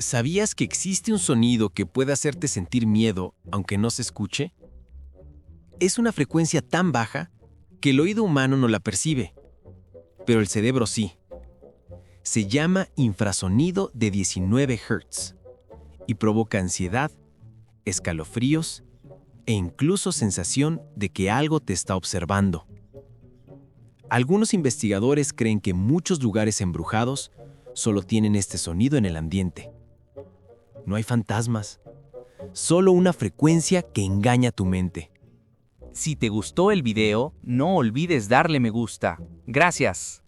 ¿Sabías que existe un sonido que puede hacerte sentir miedo aunque no se escuche? Es una frecuencia tan baja que el oído humano no la percibe, pero el cerebro sí. Se llama infrasonido de 19 Hz y provoca ansiedad, escalofríos e incluso sensación de que algo te está observando. Algunos investigadores creen que muchos lugares embrujados solo tienen este sonido en el ambiente. No hay fantasmas, solo una frecuencia que engaña tu mente. Si te gustó el video, no olvides darle me gusta. Gracias.